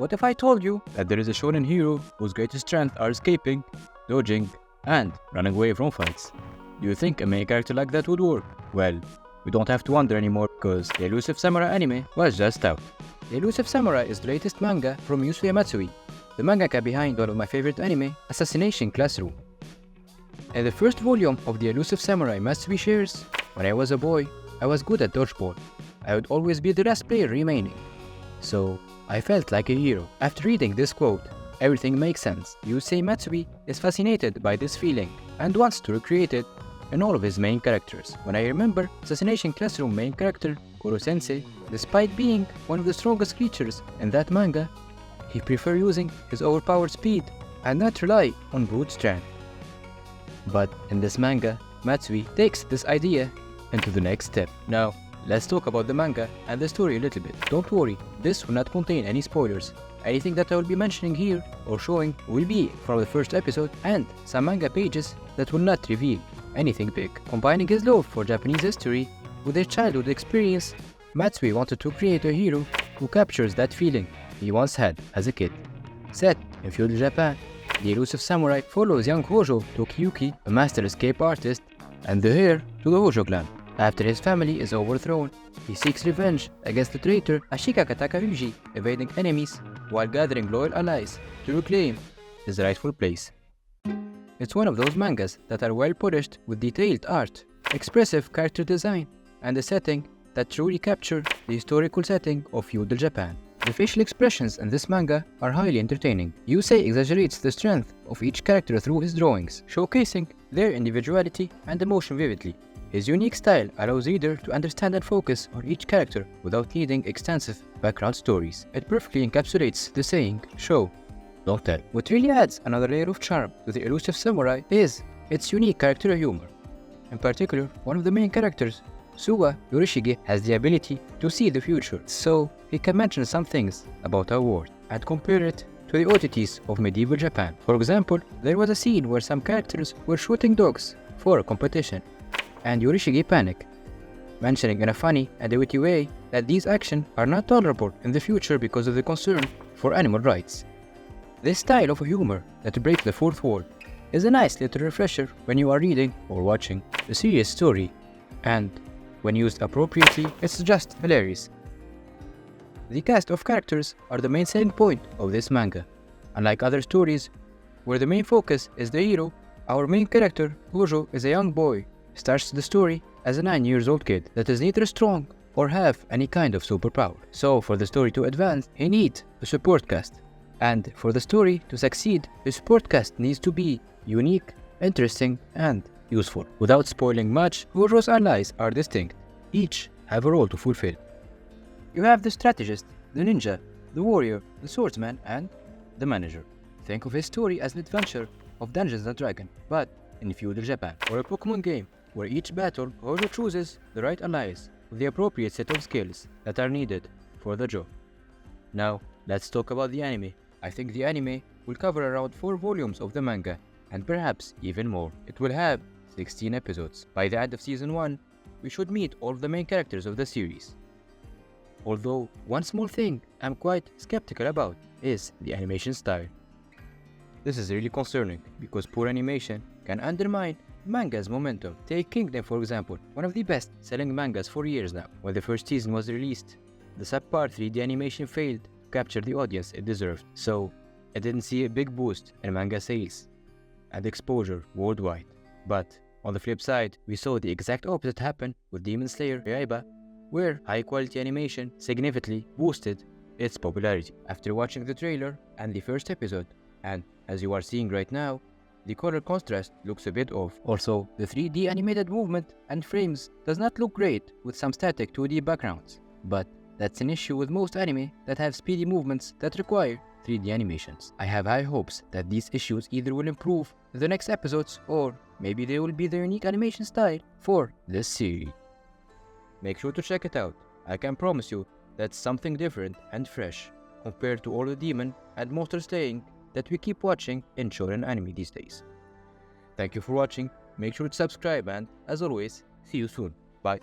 What if I told you that there is a shonen hero whose greatest strengths are escaping, dodging, and running away from fights? Do you think a main character like that would work? Well, we don't have to wonder anymore because the Elusive Samurai anime was just out. The Elusive Samurai is the latest manga from Yusuke Matsui, the mangaka behind one of my favorite anime, Assassination Classroom. In the first volume of the Elusive Samurai, Matsui shares, "When I was a boy, I was good at dodgeball. I would always be the last player remaining. So, I felt like a hero." After reading this quote, everything makes sense. Yusuke Matsui is fascinated by this feeling and wants to recreate it in all of his main characters. When I remember Assassination Classroom main character, Koro-sensei, despite being one of the strongest creatures in that manga, he prefers using his overpowered speed and not rely on brute strength. But in this manga, Matsui takes this idea into the next step. Now, let's talk about the manga and the story a little bit. Don't worry, this will not contain any spoilers. Anything that I will be mentioning here or showing will be from the first episode and some manga pages that will not reveal anything big. Combining his love for Japanese history with his childhood experience, Matsui wanted to create a hero who captures that feeling he once had as a kid. Set in feudal Japan, the Elusive Samurai follows young Hojo Tokiyuki, a master escape artist, and the heir to the Hojo clan. After his family is overthrown, he seeks revenge against the traitor Ashikaka Takauji, evading enemies while gathering loyal allies to reclaim his rightful place. It's one of those mangas that are well polished with detailed art, expressive character design, and a setting that truly capture the historical setting of feudal Japan. The facial expressions in this manga are highly entertaining. Yusei exaggerates the strength of each character through his drawings, showcasing their individuality and emotion vividly. His unique style allows reader to understand and focus on each character without needing extensive background stories. It perfectly encapsulates the saying, "Show, don't tell." What really adds another layer of charm to the Elusive Samurai is its unique character humor. In particular, one of the main characters, Suwa Yorishige, has the ability to see the future, so he can mention some things about our world and compare it to the oddities of medieval Japan. For example, there was a scene where some characters were shooting dogs for a competition, and Yorishige panicked, mentioning in a funny and witty way that these actions are not tolerable in the future because of the concern for animal rights. This style of humor that breaks the fourth wall is a nice little refresher when you are reading or watching a serious story, and when used appropriately, it's just hilarious. The cast of characters are the main selling point of this manga. Unlike other stories, where the main focus is the hero, our main character, Hojo, is a young boy. Starts the story as a 9-year-old kid that is neither strong or have any kind of superpower. So for the story to advance, he needs a support cast. And for the story to succeed, the support cast needs to be unique, interesting, and useful. Without spoiling much, Hojo's allies are distinct. Each have a role to fulfill. You have the strategist, the ninja, the warrior, the swordsman, and the manager. Think of his story as an adventure of Dungeons & Dragons, but in feudal Japan, or a Pokemon game where each battle Hojo chooses the right allies with the appropriate set of skills that are needed for the job. Now, let's talk about the anime. I think the anime will cover around 4 volumes of the manga, and perhaps even more. It will have 16 episodes. By the end of season 1, we should meet all of the main characters of the series. Although, one small thing I'm quite skeptical about is the animation style. This is really concerning because poor animation can undermine manga's momentum. Take Kingdom for example, one of the best selling mangas for years now. When the first season was released, the subpar 3D animation failed to capture the audience it deserved, so it didn't see a big boost in manga sales and exposure worldwide. But on the flip side, we saw the exact opposite happen with Demon Slayer Yaiba, where high-quality animation significantly boosted its popularity. After watching the trailer and the first episode, and as you are seeing right now, the color contrast looks a bit off. Also, the 3D animated movement and frames does not look great with some static 2D backgrounds. But that's an issue with most anime that have speedy movements that require 3D animations. I have high hopes that these issues either will improve in the next episodes or maybe they will be the unique animation style for this series. Make sure to check it out. I can promise you that's something different and fresh compared to all the demon and monster slaying that we keep watching in shonen anime these days. Thank you for watching, make sure to subscribe and, as always, see you soon. Bye.